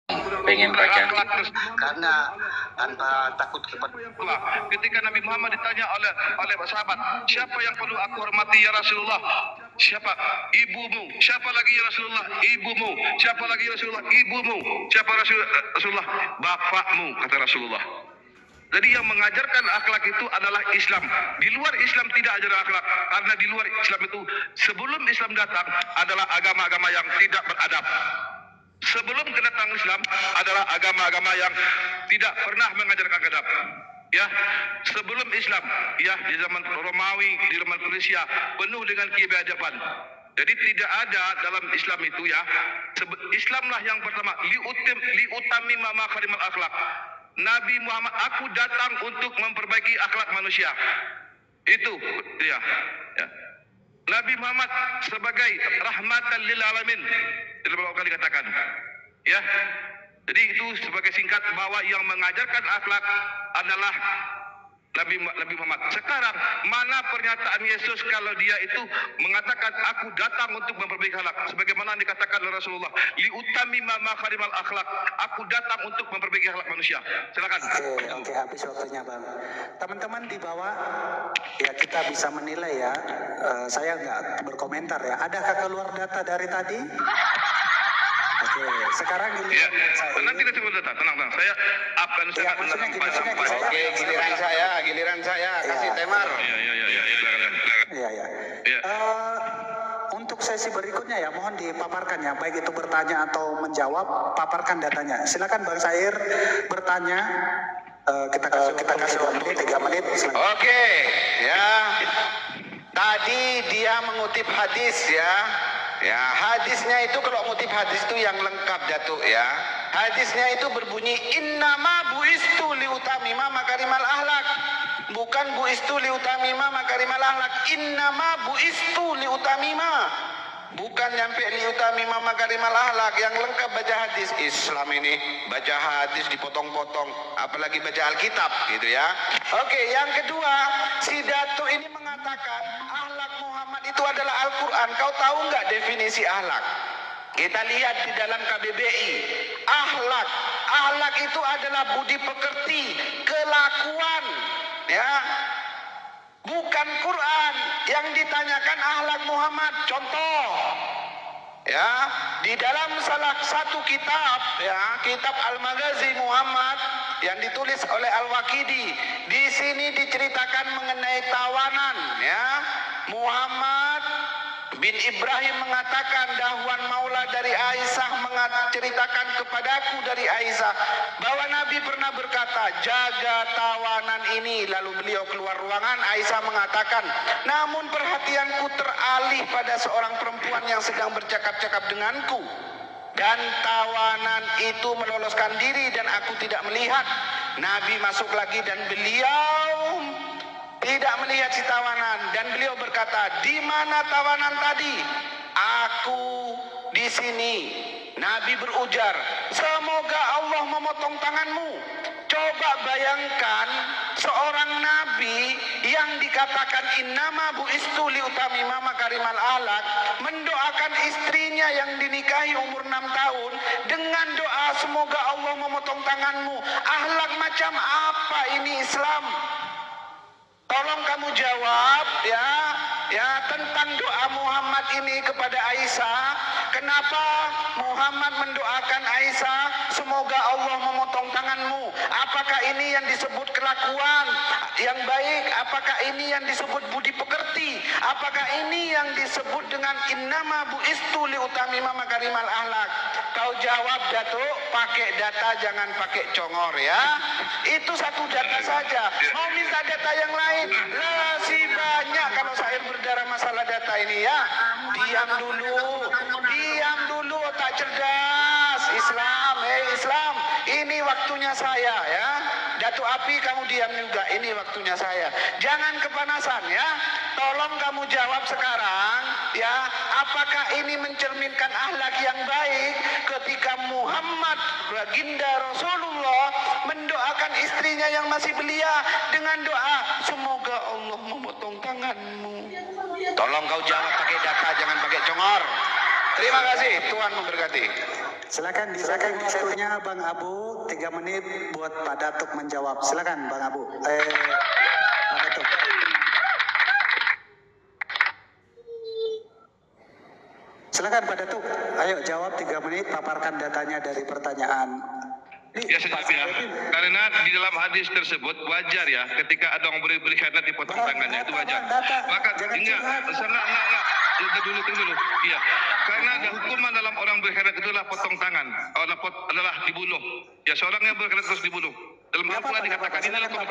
pengen baca karena tanpa takut kepada ketika Nabi Muhammad ditanya oleh sahabat, siapa yang perlu aku hormati ya Rasulullah? Siapa? Ibumu. Siapa lagi ya Rasulullah? Ibumu. Siapa lagi ya Rasulullah? Ibumu. Siapa Rasulullah? Bapakmu, kata Rasulullah. Jadi yang mengajarkan akhlak itu adalah Islam. Di luar Islam tidak ajar akhlak, karena di luar Islam itu sebelum Islam datang adalah agama-agama yang tidak beradab. Sebelum kedatangan Islam adalah agama-agama yang tidak pernah mengajarkan adab. Ya, sebelum Islam, ya di zaman Romawi, di zaman Persia penuh dengan kebiadaban. Jadi tidak ada dalam Islam itu ya. Islamlah yang pertama, liutami makarimal akhlak. Nabi Muhammad, aku datang untuk memperbaiki akhlak manusia. Itu ya. Ya. Nabi Muhammad sebagai rahmatan lil alamin, beberapa kali dikatakan. Ya. Jadi itu sebagai singkat bahwa yang mengajarkan akhlak adalah Nabi Muhammad. Sekarang mana pernyataan Yesus kalau dia itu mengatakan aku datang untuk memperbaiki akhlak, sebagaimana dikatakan oleh Rasulullah, liutami makarimal akhlak, aku datang untuk memperbaiki akhlak manusia. Silakan. Oke, habis waktunya Bang. Teman-teman di bawah ya kita bisa menilai ya. Saya nggak berkomentar ya. Adakah keluar data dari tadi? Oke, sekarang giliran saya. Nanti kita sebut data, tenang. Saya akan sampai. Oke, giliran saya kasih temar. Iya. Untuk sesi berikutnya ya, mohon dipaparkan ya, baik itu bertanya atau menjawab, paparkan datanya. Silakan Bang Sair bertanya. Kita kasih 3 menit. Silakan. Oke, ya. Tadi dia mengutip hadis ya. Ya, hadisnya itu kalau ngutip hadis itu yang lengkap Datuk ya. Hadisnya itu berbunyi innama buistu liutamima makarimal ahlak. Bukan buistu liutamima makarimal ahlak, innama buistu liutamima. Bukan nyampe liutamima makarimal ahlak. Yang lengkap baca hadis. Islam ini baca hadis dipotong-potong, apalagi baca Alkitab gitu ya. Oke, yang kedua, si Datuk ini mengatakan ahlak Muhammad itu adalah Al-Quran. Kau tahu nggak definisi ahlak? Kita lihat di dalam KBBI. Ahlak itu adalah budi pekerti, kelakuan, ya. Bukan Quran yang ditanyakan ahlak Muhammad. Contoh, ya, di dalam salah satu kitab, ya, kitab Al-Maghazi Muhammad yang ditulis oleh Al-Waqidi, di sini diceritakan mengenai tawanan, ya. Muhammad bin Ibrahim mengatakan, Dahwan Maula dari Aisyah menceritakan kepadaku dari Aisyah bahwa Nabi pernah berkata, jaga tawanan ini. Lalu beliau keluar ruangan. Aisyah mengatakan, namun perhatianku teralih pada seorang perempuan yang sedang bercakap-cakap denganku, dan tawanan itu meloloskan diri dan aku tidak melihat. Nabi masuk lagi dan beliau tidak melihat si tawanan, dan beliau berkata, di mana tawanan tadi? Aku di sini. Nabi berujar, semoga Allah memotong tanganmu. Coba bayangkan seorang nabi yang dikatakan innama buistu liutamima makarimal ahlak mendoakan istrinya yang dinikahi umur 6 tahun dengan doa semoga Allah memotong tanganmu. Ahlak macam apa ini Islam? Tolong kamu jawab ya tentang doa Muhammad ini kepada Aisyah. Kenapa Muhammad mendoakan Aisyah semoga Allah memotong tanganmu? Apakah ini yang disebut kelakuan yang baik? Apakah ini yang disebut budi pekerti? Apakah ini yang disebut dengan innama buistu liutamima makarimal ahlak? Kau jawab Datuk, pakai data, jangan pakai congor ya. Itu satu data saja. Mau minta data yang lain? Masih banyak kalau saya berbicara masalah data ini ya. Diam dulu, otak cerdas. Islam, ini waktunya saya ya. Datuk Api, kamu diam juga, ini waktunya saya. Jangan kepanasan ya. Tolong kamu jawab sekarang ya. Apakah ini mencerminkan akhlak yang baik ketika Muhammad baginda Rasulullah mendoakan istrinya yang masih belia dengan doa semoga Allah memotong tanganmu? Tolong kau jawab pakai data, jangan pakai congor. Terima kasih, Tuhan memberkati. Silakan disetting waktunya Bang Abu, 3 menit buat Pak Datuk menjawab. Silakan Bang Abu. Pak Datuk. Silakan Pak Datuk. Ayo jawab 3 menit, paparkan datanya dari pertanyaan. Ya senyap ya. Karena di dalam hadis tersebut wajar ya ketika ada orang beri khianat dipotong tangannya, itu wajar. Maka enggak. Tunggu dulu. Iya. Karena ada hukuman dalam orang berkhianat itulah potong tangan. Adalah dibunuh. Ya seorang yang berkhianat terus dibunuh. Dalam Al-Quran dikatakan ini dalam hukum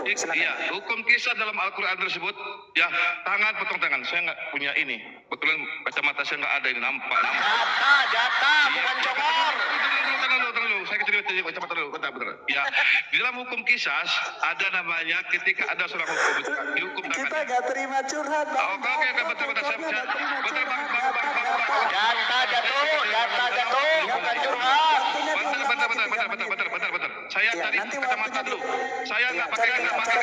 kisah. Iya, hukum kisah dalam Al-Quran tersebut ya tangan potong tangan. Saya nggak punya ini. Betulan kacamata saya nggak ada ini nampak. Data bukan congor. Terlalu. Saya cerita kacamata dulu. Bentar. Ya, di dalam hukum kisah ada namanya ketika ada seorang dihukum tangan. Kita nggak terima curhat. Oke, bentar. Data jatuh, bukan curhat. Bentar. Saya tadi kacamata dulu. Saya nggak pakai kacamata.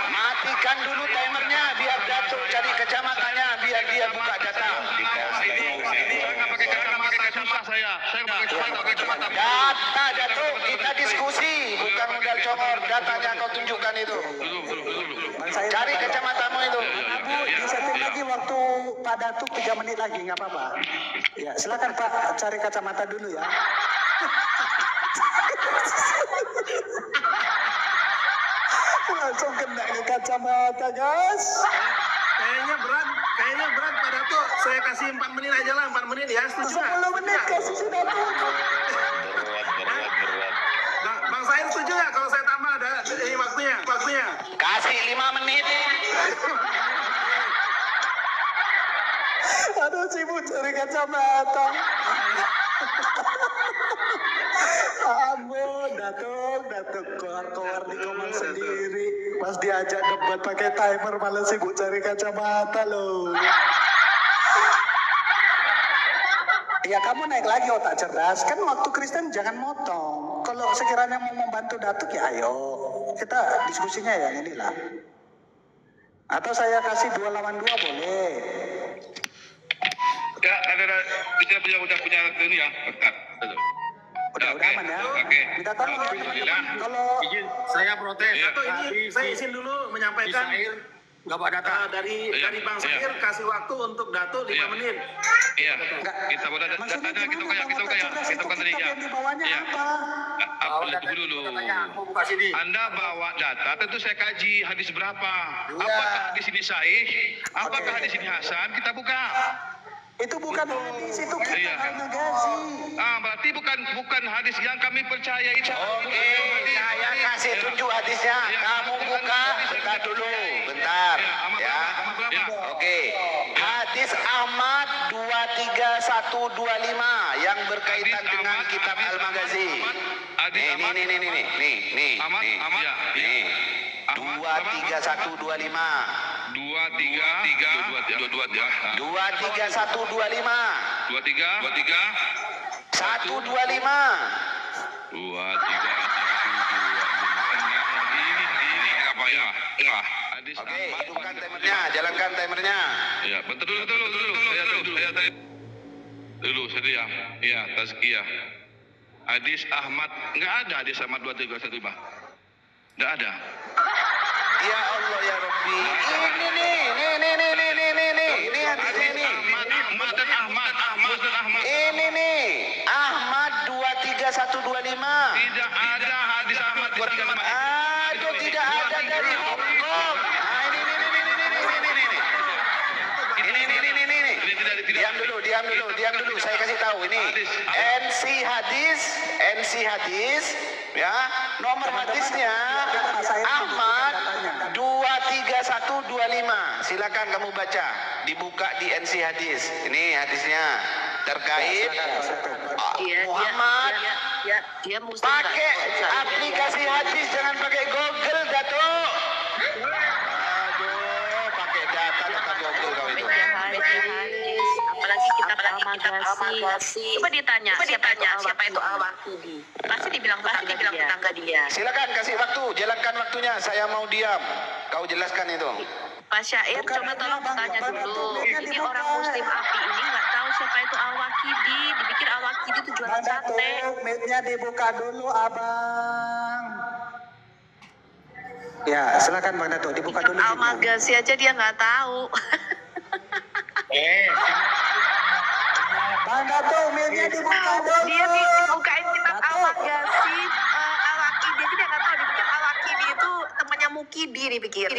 Matikan dulu timernya biar Datuk cari kacamatanya biar dia buka data. Saya nggak pakai kacamata, susah saya. Saya nggak pakai kacamata. Data Datuk, kita diskusi bukan modal congor. Datanya kau tunjukkan itu. Cari kacamatamu itu. Abu, disetting lagi waktu Pak Datuk 3 menit lagi, nggak apa-apa. Ya, silakan Pak, cari kacamata dulu ya. Langsung kena ke kacamata, guys. Kayaknya berat Pak Datuk. Saya kasih 4 menit aja lah, 4 menit ya. Setuju 10 menit kasih si Datuk. Bang Said setuju ya kalau saya tambah ada waktunya? Kasih 5 menit. Aduh, sibuk cari kacamata. Ampun, Datuk keluar di kamar sendiri. Pas diajak debat pakai timer malah sibuk cari kacamata loh. Ya kamu naik lagi otak cerdas. Kan waktu Kristen jangan motong. Kalau sekiranya mau membantu Datuk ya ayo. Kita diskusinya yang inilah. Atau saya kasih 2 lawan 2 boleh. Ya, kita udah punya ini ya. Udah aman ya. Oke. Minta tolong ya teman-teman. Kalau Izin, saya protes. Iya. Datuk ini saya izin dulu menyampaikan Nggak Pak Data. dari Bang Iya. Sair kasih waktu untuk Datuk 5 Iya. menit. Iya. Kita udah maksudnya datanya kita gimana? Bapak cerdas kita itu kan tadi kitab ya. yang di bawahnya Iya. apa? Tunggu dulu. Mau buka sini. Anda bawa data, tentu saya kaji hadis berapa. Apakah hadis ini sahih? Apakah hadis ini hasan? Kita buka. Itu bukan hadis, itu Iya. kitab al-Maghazi. Berarti bukan hadis yang kami percaya itu. Oke, saya kasih tunjuk hadisnya. Kamu buka, bentar dulu. Bentar. Ya. Oke. Hadis Ahmad 23125 yang berkaitan dengan kitab Al-Maghazi. Nih. Ahmad, ya. Nih. Ahmad, 23125. 23125. 23125. 125. 23125. Ini apa ya? Hadis Oke, Ahmad. hidupkan timernya, jalankan timernya. Ya, bentar dulu. Saya tadi dulu saya diam. Ya, tazkiyah. Hadis Ahmad, enggak ada hadis Ahmad 2315. Enggak ada. Ya Allah ya Rabbi. Ini nih. Ini hadisnya Hadis nih. Ahmad dan Ahmad. Ini nih. Ahmad 23125. Tidak ada hadis Ahmad 235. Aduh, tidak ada dari Hongkong. Nah, ini. Diam dulu. Saya kasih tahu ini. NC hadis, ya. Nomor hadisnya Ahmad 23125. Silakan kamu baca. Dibuka di NC hadis. Ini hadisnya terkait Muhammad. Dia muslim. Pakai aplikasi hadis, jangan pakai Google, Datuk. Aduh, pakai data Google kau itu. Hadis, apalagi kita Al-Maghazi. Coba ditanya siapa itu Al-Waqidi. Pasti dibilang tetangga dia. Silakan kasih waktu, jalankan waktunya. Saya mau diam. Kau jelaskan itu. Pak Syair, coba tolong tanya dulu. Ini orang muslim api ini nggak tahu siapa itu Al-Wakidi. Dipikir Al-Wakidi itu jualan Bang sate. Datuk, mic-nya dibuka dulu, Abang. Ya, silakan Bang Datuk, dibuka dulu. mic-nya. Al-Magasi aja dia nggak tahu. Bang Datuk, mic-nya dibuka dulu. Dia dibukain kitab Datuk. Al-Magasi, Al-Wakidi aja dia nggak tahu. Dipikir Al-Wakidi itu temannya Mukidi, dipikir.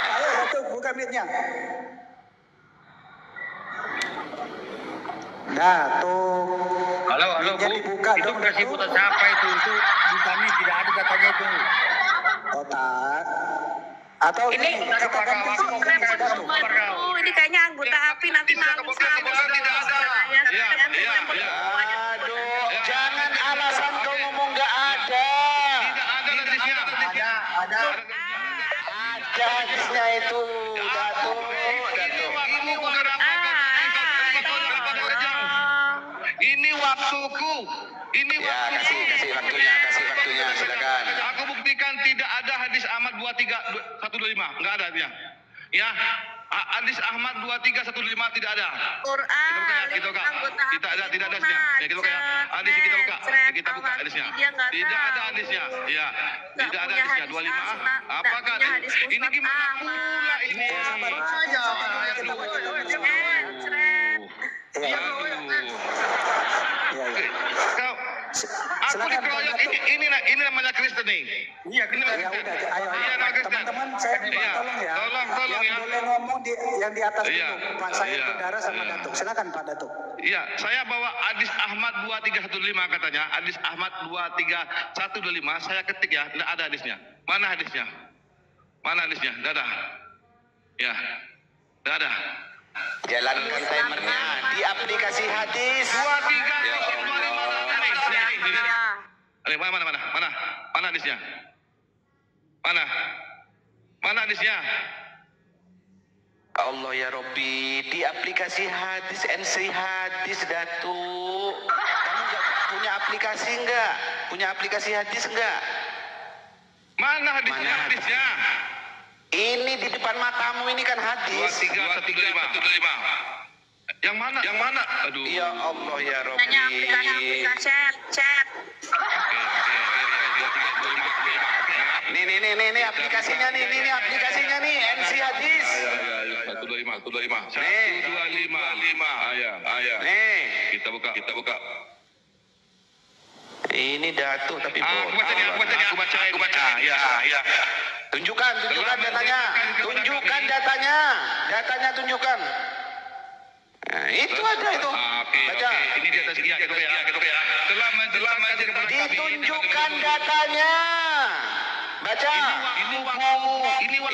Ayo Datuk, buka mic-nya. Datuk. Halo, Mic-nya Bu. dibuka Itu dong, versi Datuk. putar siapa itu? Itu di kami tidak ada katanya itu. Otak. Atau Ini kita ganti semua repot Datuk. semua itu. Ini kayaknya anggota API nanti nangis Tidak kamu. ada. Iya. Aduh, jangan alasan kau ngomong nggak ada. Tidak ada hadisnya. Ada. Ada hadisnya itu, Datuk. Ini bukan ini waktuku. Ini Ya, waktuku. kasih waktunya, silakan. Aku buktikan tidak ada hadis Ahmad 23125, enggak ada dia. Ya, hadis Ahmad 23125 tidak ada. Quran, Kita buka. anggota Tidak ada API hadisnya. Ya, kita buka. Hadis kita buka. Kita buka hadisnya. Tidak ada hadisnya. Ya, tidak ada hadisnya 25. Apakah ada? Ini gimana pula ini? Iya, iya. Kau, aku Silakan, dikeroyok. Bang Datuk. Ini namanya Kristen nih. Iya, Ini Ya namanya udah, Kristen. ayo, Iya, nama Kristen. teman-teman saya minta Iya. tolong ya. Tolong Yang ya. boleh ngomong yang di atas Iya. dulu, Pak Said Iya. Bendara sama Iya. Datuk. Silakan Pak Datuk. Iya, saya bawa hadis Ahmad 2315 katanya. Hadis Ahmad 23125. Saya ketik ya, tidak ada hadisnya. Mana hadisnya? Mana hadisnya? Tidak ada. Ya, tidak ada. Jalankan timernya di aplikasi hadis. 2325. Ini mana hadisnya? Mana hadisnya? Allah ya Robbi, di aplikasi hadis NC hadis, Datuk. Kamu nggak punya aplikasi nggak? Punya aplikasi hadis nggak? Mana hadisnya? Mana Hadisnya? Ini di depan matamu ini kan hadis. 2315. Yang mana? Aduh. Ya Allah ya Hanya aplikasi Robbi. chat. Nih aplikasinya nih, ini aplikasinya nih NC hadis. 125. Nih. 125. Ayah. Nih, Kita buka. ini Datuk tapi Aku baca. Ya. Tunjukkan datanya. Datanya tunjukkan. Nah, itu ada itu. Oke. Baca. Ini di atas ya. Telah menjelaskan kepada kami. Ditunjukkan datanya. Baca. Ini waktu.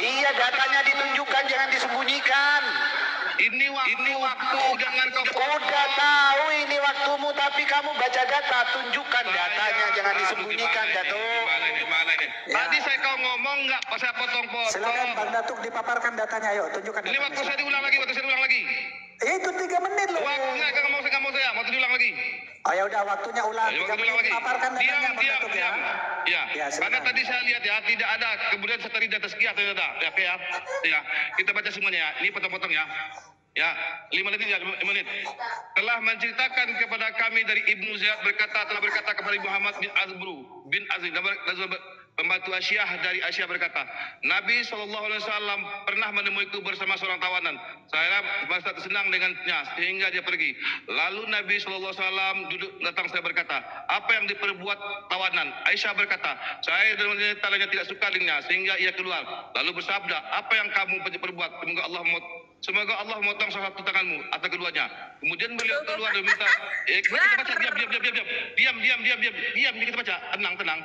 Iya, datanya ditunjukkan, jangan disembunyikan. Ini waktu. Jangan kau. Udah tahu ini waktumu, tapi kamu baca data, tunjukkan datanya, jangan disembunyikan, Datuk. Gimana ini? Ya. Tadi saya kau ngomong nggak? Pas saya potong-potong. Silakan Bang Datuk dipaparkan datanya. Ayo, tunjukkan Ini datanya. waktu saya diulang lagi. Itu 3 menit loh. Waktunya nggak mau saya. Mau diulang lagi. Oh ya udah, waktunya ulang. Ayo, 3 menit paparkan datanya Bang Datuk ya. Ya, Ya, karena silakan. tadi saya lihat ya, tidak ada. Kemudian setelah di atas sekian tidak ada. Ya, oke ya. Ya, kita baca semuanya ya. Ini potong-potong ya. Ya, 5 menit ya, 5 menit. Telah menceritakan kepada kami dari Ibnu Ziyad telah berkata kepada Muhammad bin Azri pembantu Aisyah dari Aisyah berkata, Nabi SAW pernah menemuiku bersama seorang tawanan. Saya merasa senang dengannya sehingga dia pergi. Lalu Nabi SAW duduk datang, saya berkata, apa yang diperbuat tawanan? Aisyah berkata, saya dan wanita tidak suka dengannya sehingga ia keluar. Lalu bersabda, apa yang kamu perbuat? Semoga Allah memotong salah satu tanganmu atau keduanya. Kemudian beliau keluar dan minta, kita baca, diam, kita baca, tenang.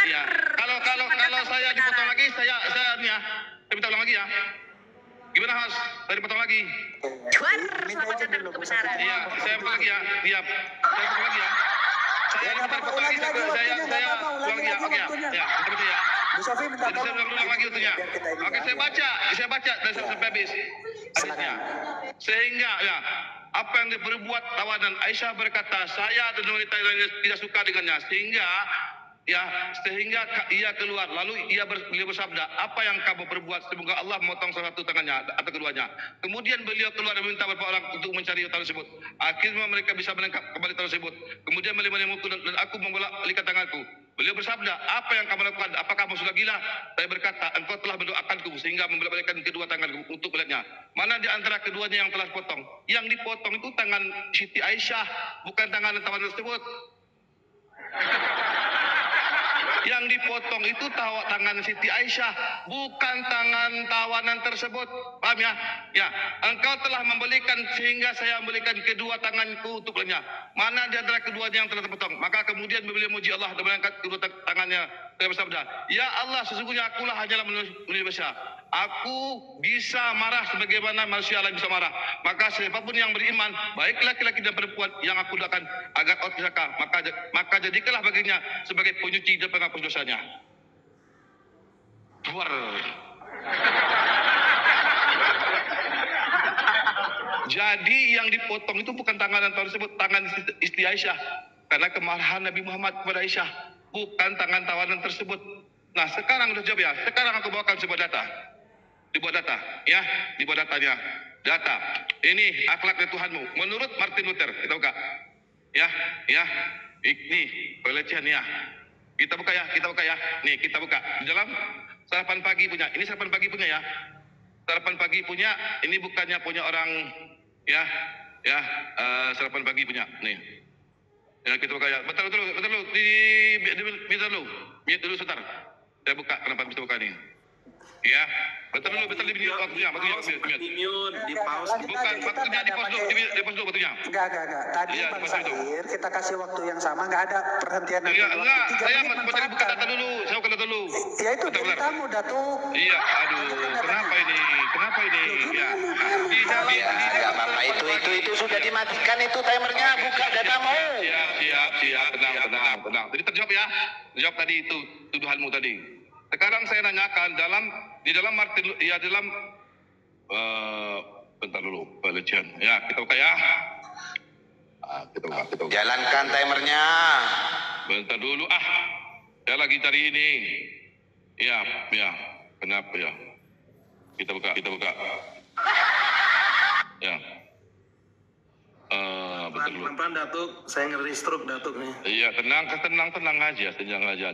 Ya, kalau saya dipotong lagi, saya minta ulang lagi ya. Gimana Has? Saya dipotong lagi. Sudah baca dulu kebenaran. Iya, saya potong lagi ya. Diam. Saya potong lagi ya. Saya nggak apa-apa, ulangi lagi waktunya, nggak apa-apa, ulangi ulang ya. lagi Oke ya. waktunya. Ya, kita baca ya. Bu Sofi minta Jadi saya tolong. ulang lagi waktunya. Biar kita ini Oke, ya. saya baca dan sampai habis. Hadisnya. Sehingga ya, apa yang diperbuat tawanan? Aisyah berkata, saya dan wanita lainnya tidak suka dengannya. Sehingga Ya, sehingga ia keluar. Lalu beliau bersabda, apa yang kamu perbuat? Semoga Allah memotong salah satu tangannya atau keduanya. Kemudian beliau keluar dan meminta beberapa orang untuk mencari tangan tersebut. Akhirnya mereka bisa menangkap kembali tangan tersebut. Kemudian beliau menemukan dan aku membolak-balikan tanganku. Beliau bersabda, apa yang kamu lakukan? Apakah kamu sudah gila? Saya berkata, engkau telah mendoakanku sehingga membolak-balikan kedua tanganku untuk melihatnya. Mana di antara keduanya yang telah dipotong? Yang dipotong itu tangan Siti Aisyah, bukan tangan tawanan tersebut. Yang dipotong itu tangan Siti Aisyah, bukan tangan tawanan tersebut. Paham ya? Ya, engkau telah membelikan sehingga saya membelikan kedua tanganku untuk melihatnya. Mana di antara keduanya yang telah terpotong? Maka kemudian beliau memuji Allah dan mengangkat kedua tangannya dan bersabda, ya Allah, sesungguhnya akulah hanyalah manusia. Aku bisa marah sebagaimana manusia lain bisa marah. Maka siapapun yang beriman, baik laki-laki dan perempuan yang aku doakan agar out neraka, maka jadikanlah baginya sebagai penyuci dan penghapus dosanya. Luar. Jadi yang dipotong itu bukan tangan tersebut, tangan istri Aisyah. Karena kemarahan Nabi Muhammad kepada Aisyah, bukan tangan tawanan tersebut. Nah, sekarang sudah jawab ya. Sekarang aku bawakan sebuah data. Dibuat data, ya, dibuat datanya. Data. Ini akhlaknya Tuhanmu. Menurut Martin Luther, kita buka. Ya. Ini pelecehan ya. Kita buka ya. Nih, kita buka. Di dalam sarapan pagi punya. Ini sarapan pagi punya ya. Sarapan pagi punya. Ini bukannya punya orang ya. Sarapan pagi punya. Nih. Ya, kita buka ya. Betul dulu. Mute dulu sebentar. Saya buka. Kenapa bisa buka nih? Ya, betul di waktunya, di pause. Bukan waktunya di pause dulu waktunya. Enggak. Tadi Iya, Bang Sahir kita kasih waktu yang sama, enggak ada perhentian. Iya, enggak. 3 Saya menit mau cari buka data dulu. Saya buka data dulu. Ya itu dari kamu, Datuk. Iya, aduh, kenapa ini? Ya. Ya, Bapak itu sudah dimatikan itu timernya, buka datamu. Siap, tenang. Jadi terjawab ya. Jawab tadi itu tuduhanmu tadi. Sekarang saya nanyakan di dalam Martin ya dalam bentar dulu pelecehan. Ya, kita buka ya. Kita buka. Jalankan timernya. Bentar dulu saya lagi cari ini. Ya. Kenapa ya? Kita buka. Ya. Bentar dulu. Pelan-pelan Datuk, saya ngeri stroke Datuk nih. Iya, tenang aja.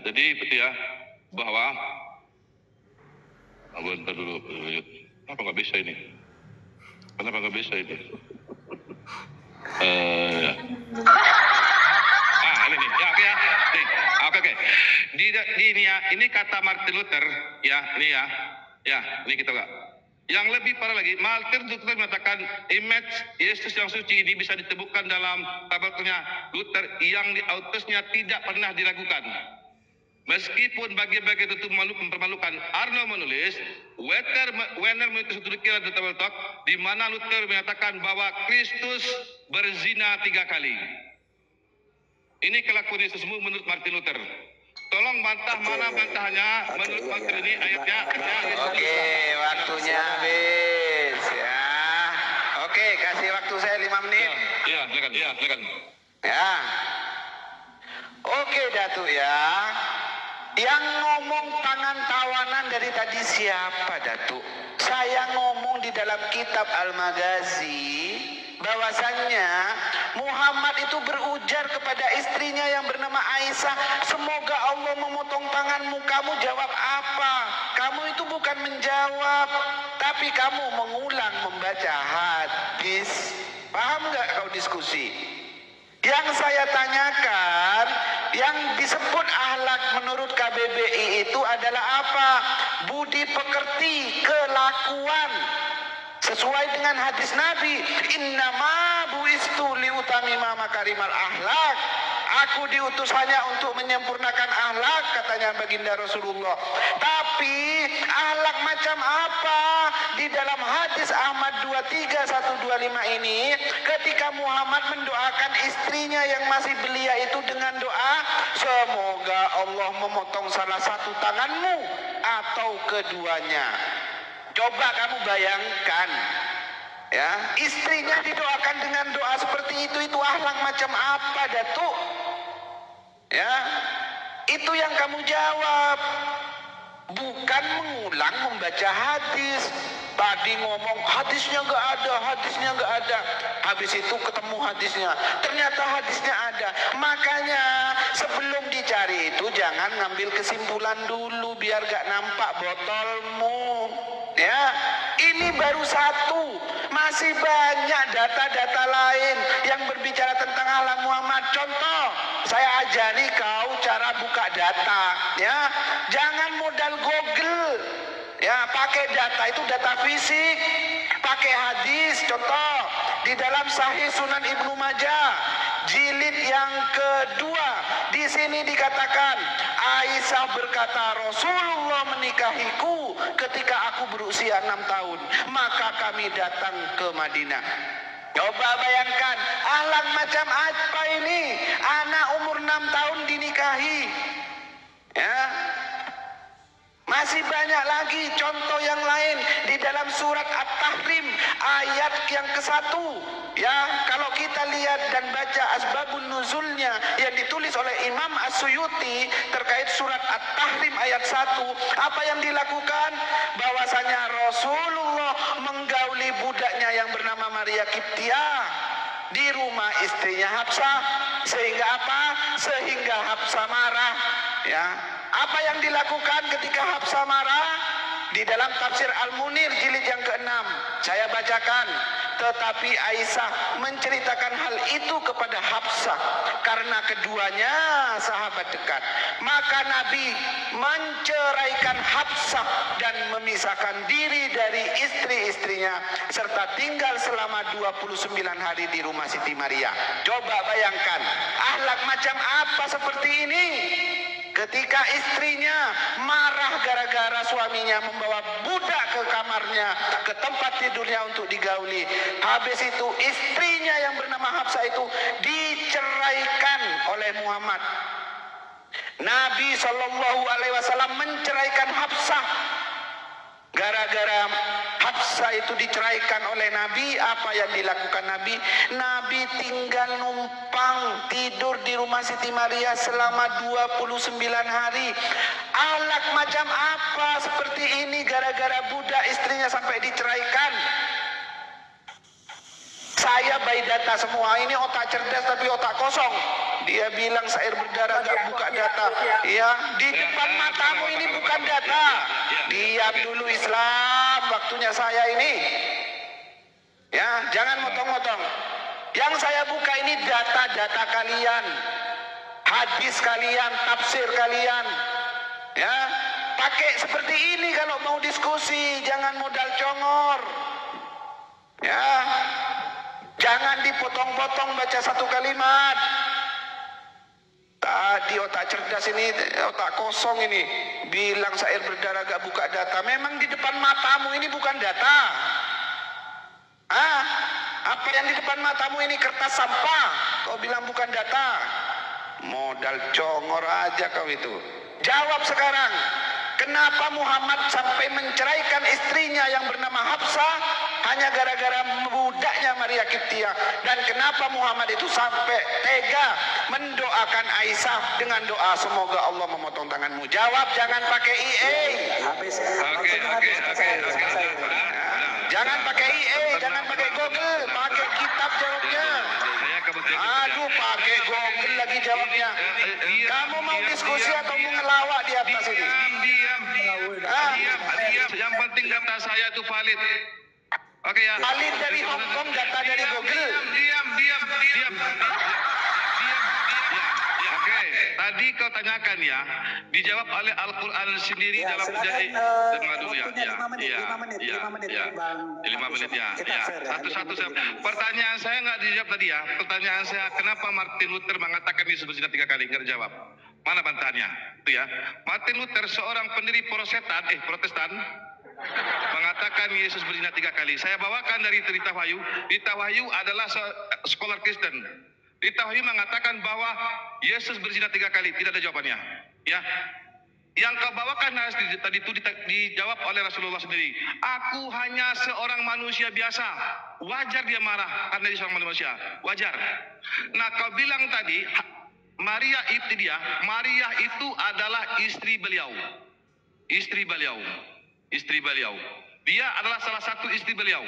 Jadi betul ya bahwa bentar dulu. Kenapa nggak bisa ini? Ya. Ini nih. Ya, oke ya. Nih. Oke. Di ini ya, ini kata Martin Luther ya, ini ya. Ya, ini kita lihat. Yang lebih parah lagi, Martin Luther mengatakan image Yesus yang suci ini bisa ditemukan dalam tabernakelnya Luther yang di autusnya tidak pernah diragukan. Meskipun bagian-bagian itu mempermalukan, Arno menulis, Werner menulis satu dikira di Tabernakel, di mana Luther menyatakan bahwa Kristus berzina 3 kali. Ini kelakuan Yesusmu menurut Martin Luther. Tolong bantah mana bantahannya menurut Martin ini ayatnya. Oke, waktunya habis ya. Oke, kasih waktu saya 5 menit. Iya, silakan. Ya. Oke, Datuk ya. Yang ngomong tangan tawanan dari tadi siapa, Datuk? Saya ngomong di dalam kitab Al-Maghazi bahwasannya Muhammad itu berujar kepada istrinya yang bernama Aisyah, semoga Allah memotong tanganmu. Kamu jawab apa? Kamu itu bukan menjawab, tapi kamu mengulang membaca hadis. Paham nggak kau diskusi? Yang saya tanyakan, yang disebut akhlak menurut KBBI itu adalah apa? Budi pekerti, kelakuan. Sesuai dengan hadis Nabi, innama buistu liutamima makarimal akhlak. Aku diutus hanya untuk menyempurnakan akhlak, katanya baginda Rasulullah. Tapi akhlak macam apa? Di dalam hadis Ahmad 23125 ini, ketika Muhammad mendoakan istrinya yang masih belia itu dengan doa, semoga Allah memotong salah satu tanganmu atau keduanya. Coba kamu bayangkan, ya, istrinya didoakan dengan doa seperti itu akhlak macam apa, Datuk? Ya, Itu yang kamu jawab. Bukan mengulang membaca hadis. Tadi ngomong hadisnya nggak ada. Habis itu ketemu hadisnya, ternyata hadisnya ada. Makanya sebelum dicari itu jangan ngambil kesimpulan dulu biar gak nampak botolmu. Ya, ini baru satu. Masih banyak data-data lain yang berbicara tentang alam Muhammad. Contoh, saya ajari kau cara buka data. Ya, jangan modal Google. Ya, pakai data itu data fisik. Pakai hadis. Contoh, di dalam Sahih Sunan Ibnu Majah, jilid yang kedua, di sini dikatakan, Aisyah berkata, Rasulullah menikahiku ketika aku berusia 6 tahun. Maka kami datang ke Madinah. Coba bayangkan, alam macam apa ini? Anak umur 6 tahun dinikahi. Ya. Masih banyak lagi contoh yang lain di dalam surat At-Tahrim ayat yang ke-1. Ya, kalau kita lihat dan baca asbabun nuzulnya yang ditulis oleh Imam As-Suyuti terkait surat At-Tahrim ayat 1, apa yang dilakukan? Bahwasanya Rasulullah menggauli budaknya yang bernama Maria Kiptiah di rumah istrinya Hafsah. Sehingga apa? Sehingga Hafsah marah. Ya, apa yang dilakukan ketika Hafsah marah? Di dalam tafsir Al-Munir jilid yang ke-6 saya bacakan, tetapi Aisyah menceritakan hal itu kepada Hafsah karena keduanya sahabat dekat. Maka Nabi menceraikan Hafsah dan memisahkan diri dari istri-istrinya serta tinggal selama 29 hari di rumah Siti Maria. Coba bayangkan, akhlak macam apa seperti ini? Ketika istrinya marah gara-gara suaminya membawa budak ke kamarnya, ke tempat tidurnya untuk digauli. Habis itu istrinya yang bernama Hafsah itu diceraikan oleh Muhammad. Nabi SAW menceraikan Hafsah. Gara-gara Hafsah itu diceraikan oleh Nabi, apa yang dilakukan Nabi? Nabi tinggal numpang tidur di rumah Siti Maria selama 29 hari. Akhlak macam apa seperti ini gara-gara budak istrinya sampai diceraikan? Saya by data semua, ini otak cerdas tapi otak kosong. Dia bilang sair berdarah gak buka data. Ya, di depan matamu ini bukan data. Diam dulu Islam, waktunya saya ini. Ya, jangan motong-motong. Yang saya buka ini data-data kalian, hadis kalian, tafsir kalian. Ya, pakai seperti ini kalau mau diskusi, jangan modal congor. Ya. Jangan dipotong-potong baca satu kalimat. Tadi otak cerdas ini, otak kosong ini, bilang sair berdarah gak buka data. Memang di depan matamu ini bukan data. Apa yang di depan matamu ini kertas sampah. Kau bilang bukan data. Modal congor aja kau itu. Jawab sekarang. Kenapa Muhammad sampai menceraikan istrinya yang bernama Hafsah hanya gara-gara budaknya Maria Kiptiah? Dan kenapa Muhammad itu sampai tega mendoakan Aisyah dengan doa semoga Allah memotong tanganmu? Jawab, jangan pakai IE. Jangan pakai IE, jangan pakai Google, pakai kitab jawabnya. Aduh, pakai Google lagi jawabnya. Kamu mau diskusi atau mau ngelawak di atas ini? Diam. Yang penting data saya itu valid. Oke ya. Valid dari Hong Kong, data dari Google. Diam. Oke, tadi kau tanyakan ya, dijawab oleh Al-Quran sendiri Ya, dalam silakan, dengar dulu ya. waktunya 5 menit ya, Bang. 5 menit ya. Kita fair ya, Satu-satu 5 menit. pertanyaan saya nggak dijawab tadi ya. Pertanyaan saya, kenapa Martin Luther mengatakan Yesus berzina 3 kali? Nggak dijawab. Mana bantahannya? Itu ya. Martin Luther seorang pendiri Protestan mengatakan Yesus berzina 3 kali. Saya bawakan dari Rita Wahyu. Rita Wahyu adalah sekolah Kristen. Rita Wahyu mengatakan bahwa Yesus berzina 3 kali. Tidak ada jawabannya. Ya. Yang kau bawakan tadi itu dijawab oleh Rasulullah sendiri. Aku hanya seorang manusia biasa. Wajar dia marah karena dia seorang manusia. Wajar. Nah, kau bilang tadi Maria itu dia. Maria itu adalah istri beliau. Istri beliau. Istri beliau. Dia adalah salah satu istri beliau.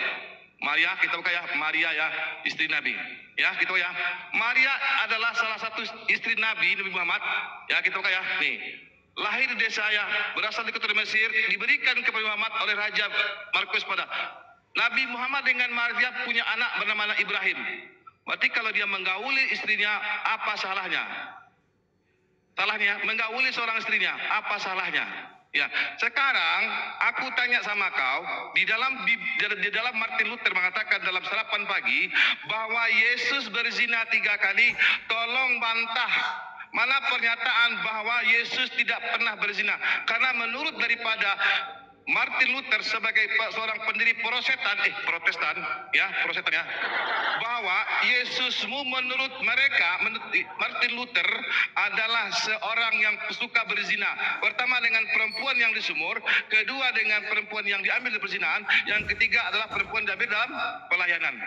Maria, kita buka ya, Maria ya, istri Nabi. Ya, kita buka ya. Maria adalah salah satu istri Nabi Muhammad. Ya, kita buka ya. Nih. Lahir di desa ya, berasal dari keturunan Mesir, diberikan kepada Muhammad oleh Raja Markus pada Nabi Muhammad dengan Maria punya anak bernama Ibrahim. Berarti kalau dia menggauli istrinya, apa salahnya? Salahnya, menggauli seorang istrinya, apa salahnya? Ya, sekarang aku tanya sama kau, di dalam Martin Luther mengatakan dalam sarapan pagi bahwa Yesus berzina 3 kali. Tolong bantah mana pernyataan bahwa Yesus tidak pernah berzina? Karena menurut daripada Martin Luther sebagai seorang pendiri Protestan, bahwa Yesusmu menurut mereka, Martin Luther adalah seorang yang suka berzina. Pertama dengan perempuan yang disumur, kedua dengan perempuan yang diambil dari perzinahan, yang ketiga adalah perempuan diambil dalam pelayanan.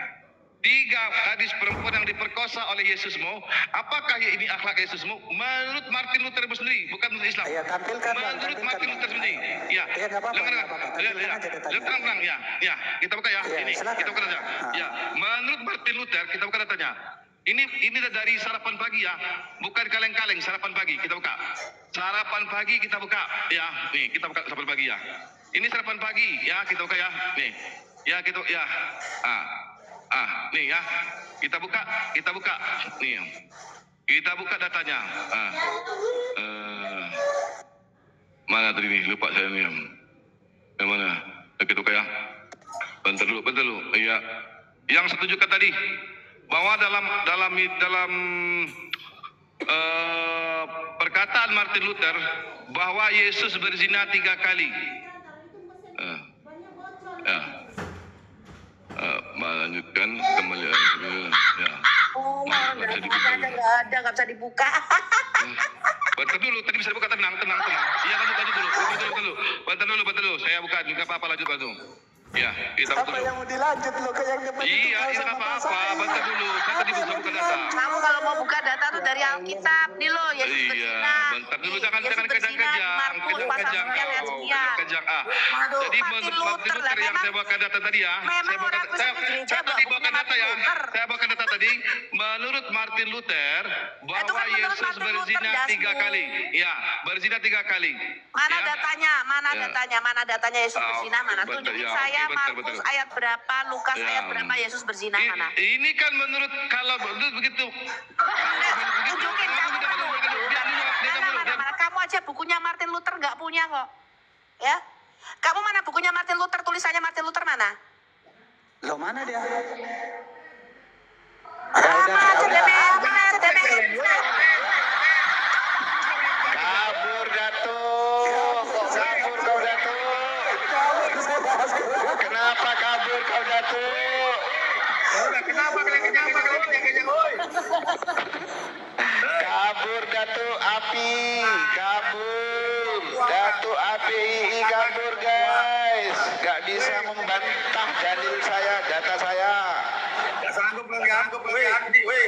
3 gadis perempuan yang diperkosa oleh Yesusmu. Apakah ini akhlak Yesusmu? Menurut Martin Luther sendiri, bukan menurut Islam. Ya, tampilkan, menurut Martin Luther sendiri. Ya. Ya, nggak apa-apa. Terang-terang ya. Ya, kita buka ya. Ya, Ini silakan. kita buka saja. Ya, menurut Martin Luther, kita buka datanya. Ini dari sarapan pagi ya, bukan kaleng-kaleng, sarapan pagi. Kita buka. Sarapan pagi kita buka. Ya, nih kita buka sarapan pagi ya. Ini sarapan pagi ya, kita buka ya. Nih. Ya, kita ya. Nih ya. Kita buka nih. Kita buka datanya. Mana tadi nih? Lupa saya nih. Yang mana? Kita buka ya. Bentar dulu. Iya. Yang saya tunjukkan tadi bahwa dalam perkataan Martin Luther bahwa Yesus berzina 3 kali. Melanjutkan kembali ya. Nggak bisa dibuka. Bentar dulu, tadi bisa dibuka, tenang. Iya, lanjut dulu. Bentar dulu. Saya buka, nggak apa-apa, lanjut. Ya, kita Apa dulu. yang mau dilanjut lo ke yang depan itu? Iya, ini apa-apa. Bentar dulu. Saya tadi bisa buka data. Kamu kalau mau buka data tuh dari Alkitab nih lo, Yesus Iya, berzina. bentar dulu, jangan Yesus berzina di Markus pasal 9 ayat 9. kejang. Jadi Martin menurut Martin Luther lah, Luther yang memang- saya bawakan data tadi ya. memang Saya bawakan orang Kristen gereja saya tadi bawakan bukunya data ya. Martin Luther. Saya bawakan data tadi menurut Martin Luther bahwa Itu kan menurut Yesus Martin Luther, berzina 3 Dasmu. kali. Ya, berzina 3 kali. Mana Ya. datanya? Mana datanya Yesus berzina? Mana? Betul, Tunjukin ya, saya oke, betul, Markus betul. ayat berapa, Lukas Ya. ayat berapa Yesus berzina mana? Ini kan menurut kalau begitu. Tunjukin kamu. Mana? Kamu aja bukunya Martin Luther nggak punya kok. Ya? Kamu mana bukunya Martin Luther, tulisannya Martin Luther mana? Lo mana dia? Kabur Datuk. Kabur kau Datuk. Kenapa kabur kau Datuk? Kenapa kalian oi? Kabur Datuk Api. Kabur. Datuk Api kabur guys. Gak bisa membantah dalil saya, data saya. Gak sanggup lagi. Weh.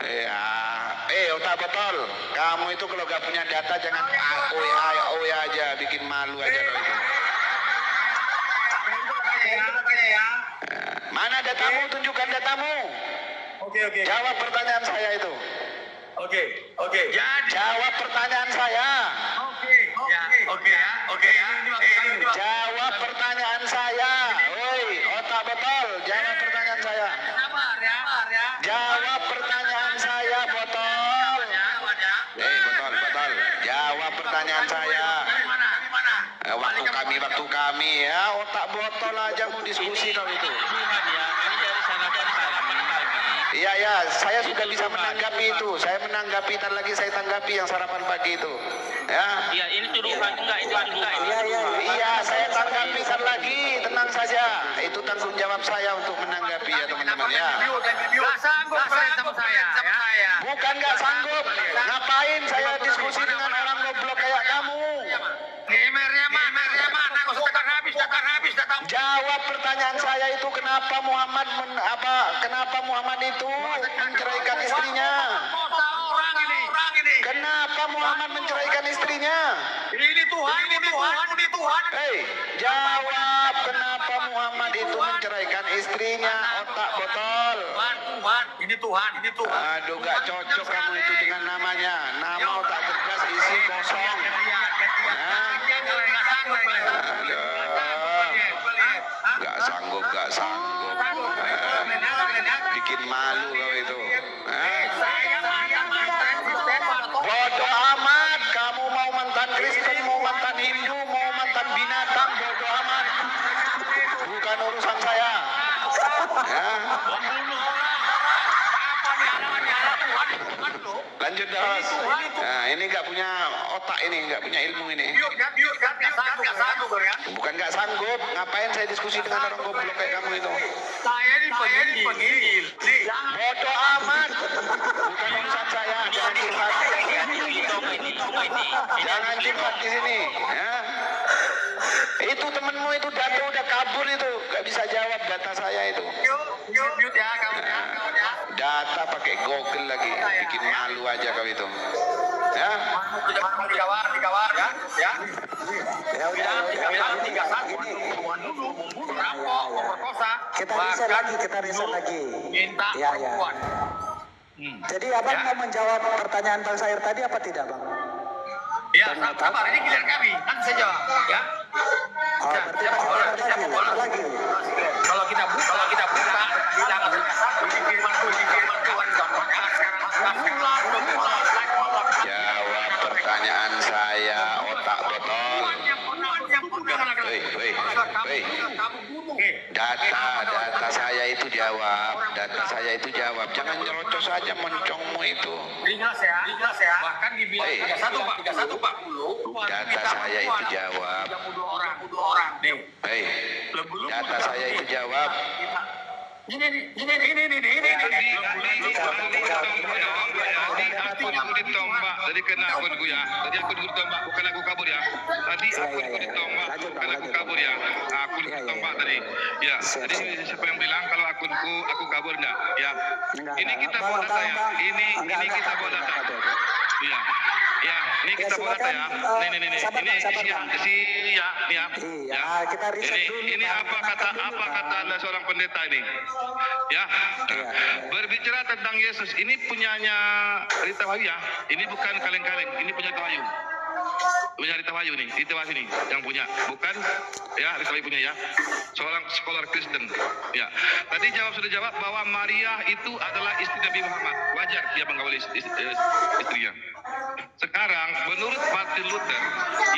Ya, otak botol. Kamu itu kalau gak punya data jangan oi aja, bikin malu aja lo itu. Mana datamu? Tunjukkan datamu. Oke. Jawab pertanyaan saya itu. Oke. Jawab pertanyaan saya. Oke. Jawab pertanyaan saya. Woi, otak botol. Jawab pertanyaan saya. Jawab pertanyaan saya, botol. Botol. Jawab pertanyaan saya. Waktu kami ya. Otak botol aja mau diskusi kau itu. Iya, saya sudah bisa menanggapi itu. Saya menanggapi, ntar lagi saya tanggapi yang sarapan pagi itu. Ya. Iya, ini tuduhan enggak itu tuduhan. Iya, saya tanggapi ntar lagi. Tenang saja. Itu tanggung jawab saya untuk menanggapi ya teman-teman ya. Gak sanggup sama saya. Bukan nggak sanggup. Ngapain saya diskusi dengan orang goblok kayak kamu? Gamernya mana? Kau sudah habis datang. Jawab pertanyaan saya itu kenapa Muhammad itu menceraikan istrinya? Orang ini. Muhammad menceraikan istrinya? Ini Tuhan, ini Tuhan. Hei, jawab kenapa Muhammad itu menceraikan istrinya, otak botol. Tuhan, ini Tuhan. Aduh, gak cocok kamu itu dengan namanya. Nama otak cerdas isi kosong. Hah? Aduh, gak sanggup. Bikin malu kau itu. Hah? Bodoh amat, kamu mau mantan Kristen, mau mantan Hindu, mau mantan binatang, bodoh amat. Bukan urusan saya. Ya. Lanjut Dos. Nah, ini nggak punya otak ini, nggak punya ilmu ini. Bukan nggak sanggup, ngapain saya diskusi dengan orang goblok kayak kamu itu? Saya dipanggil. Bodoh amat. Bukan urusan saya, jangan curhat. Jangan curhat di sini, ya. Itu temenmu itu Dato udah kabur itu, nggak bisa jawab data saya itu. Yuk ya kamu ya. Data pakai Google lagi, bikin malu aja kau itu. Ya. Dikawar ya. Ya. Ya udah. Gini. Merampok, memperkosa. Kita riset lagi. Minta Ya. perempuan. Jadi abang mau menjawab pertanyaan Bang Sair tadi apa tidak, Bang? Ya, sabar, ini giliran kami. Nanti saya jawab. Ya. Oh, berarti lagi. Kalau kita buka, ini firman Tuhan. Jawab pertanyaan saya, otak botol. Data saya itu jawab. Jangan nyerocos saja moncongmu itu. Jelas ya. Bahkan dibilang 31 Pak. Data saya itu jawab. 32 orang. Nih. Hei, data saya itu jawab. Ini. Aku ditombak, jadi kena akunku ya. Tadi aku ditombak, bukan aku kabur ya. Tadi aku ditombak, bukan aku kabur ya. Aku ditombak tadi. Ya, jadi siapa yang bilang kalau akunku aku kabur enggak? Ya. Ini kita bawa data ya. Ini kita bawa data. Iya. Ya, ini kita bawa data ya. Nih. Iya, kita riset dulu. Ini apa kata Anda seorang pendeta ini? Ya. Berbicara tentang Yesus, ini punyanya Rita Wahyu ya. Ini bukan kaleng-kaleng, ini punya Rita Wahyu. Punya Rita Wahyu nih, Rita Wahyu nih yang punya, bukan ya Rita Wahyu punya ya. Seorang scholar Kristen. Ya. Tadi sudah jawab bahwa Maria itu adalah istri Nabi Muhammad. Wajar dia mengawali istrinya. Sekarang menurut Martin Luther,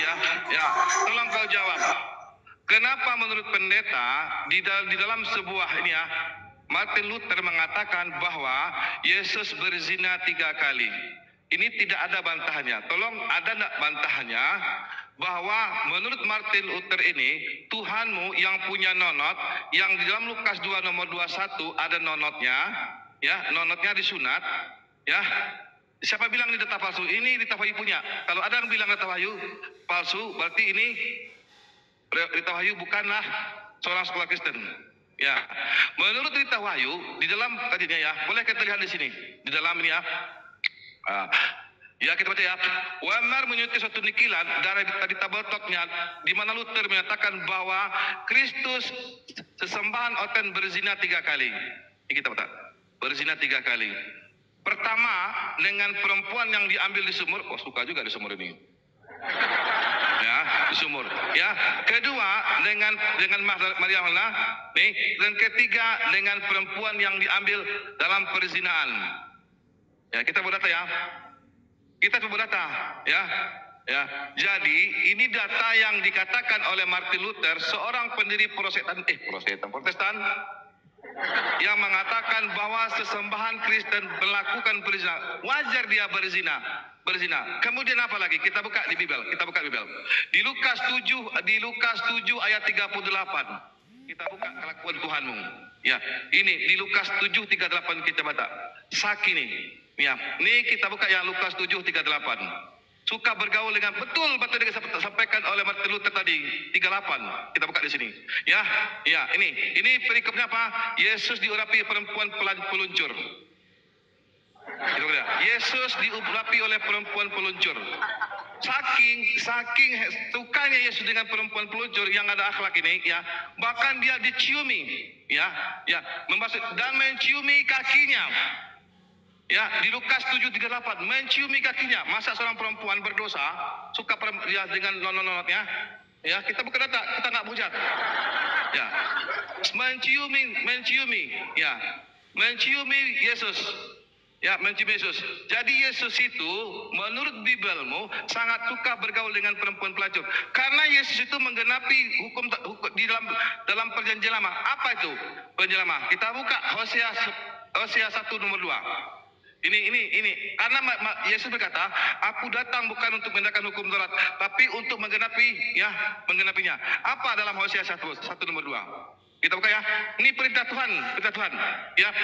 ya, tolong kau jawab. Kenapa menurut pendeta di dalam sebuah ini ya, Martin Luther mengatakan bahwa Yesus berzina 3 kali. Ini tidak ada bantahannya. Tolong ada enggak bantahannya bahwa menurut Martin Luther ini Tuhanmu yang punya nonot, yang di dalam Lukas 2 nomor 21 ada nonotnya, ya, nonotnya disunat, ya. Siapa bilang ini data palsu? Ini Rita Wahyu punya. Kalau ada yang bilang Rita Wahyu palsu, berarti ini Rita Wahyu bukanlah seorang sekolah Kristen. Ya, menurut Rita Wahyu di dalam tadinya ya, boleh kita lihat di sini di dalam ini ya. Ya kita baca ya. Weimar menyuti suatu nikilan dari tadi tabeltoknya di mana Luther menyatakan bahwa Kristus sesembahan oten berzina 3 kali. Ini kita baca. Berzina 3 kali. Pertama dengan perempuan yang diambil di sumur. Oh, suka juga di sumur ini. Ya, di sumur. Ya, kedua dengan Maria Magdalena, nih, dan ketiga dengan perempuan yang diambil dalam perzinaan. Ya, kita berdata ya. Kita berdata, ya. Ya. Jadi, ini data yang dikatakan oleh Martin Luther, seorang pendiri Protestan yang mengatakan bahwa sesembahan Kristen melakukan berzina. Wajar dia berzina. Kemudian apa lagi? Kita buka di Bible. Di Lukas 7 ayat 38. Kita buka kelakuan Tuhanmu. Ya, ini di Lukas 7:38 kita baca. Saki nih. Ya, ini kita buka yang Lukas 7:38. Suka bergaul dengan betul disampaikan oleh Martin Luther tadi 38. Kita buka di sini. Ya, ini perikopnya apa? Yesus diurapi perempuan peluncur. Yesus Yesus diurapi oleh perempuan peluncur. Saking sukanya Yesus dengan perempuan peluncur yang ada akhlak ini, ya, bahkan dia diciumi, ya, dan menciumi kakinya. Ya, di Lukas 7:38 menciumi kakinya. Masa seorang perempuan berdosa suka ya, dengan non-nonotnya? Ya, kita bukan kita nggak hujat. Ya, menciumi, ya, menciumi Yesus. Ya, menciumi Yesus. Jadi Yesus itu menurut Bibelmu sangat suka bergaul dengan perempuan pelacur. Karena Yesus itu menggenapi hukum di dalam perjanjian lama. Apa itu perjanjian lama? Kita buka Hosea 1 nomor 2. Ini karena Yesus berkata, aku datang bukan untuk menegakkan hukum Taurat, tapi untuk menggenapinya. Apa dalam Hosea 1 nomor 2? Kita buka ya. Ini perintah Tuhan. Ya.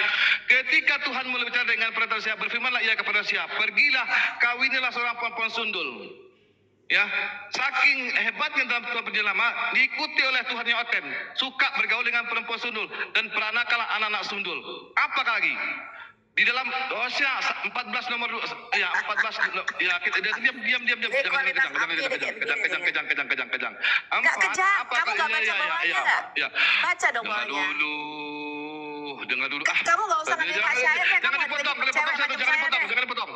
Ketika Tuhan mulai bicara dengan perintah Hosea, berfirmanlah ia kepada Hosea, pergilah kawinilah seorang perempuan sundul. Ya, saking hebatnya dalam perjanjian lama, diikuti oleh Tuhan yang oten, suka bergaul dengan perempuan sundul dan peranakalah anak-anak sundul. Apakah lagi? Di dalam Hosea 14 nomor 2, ya 14, ya kita diam. Jangan kejang. Enggak kejang. Kamu enggak baca bawahnya enggak? Ya. Baca dong bawahnya. Dengar dulu. Kamu enggak usah ngambil ayatnya, kamu Jangan dipotong.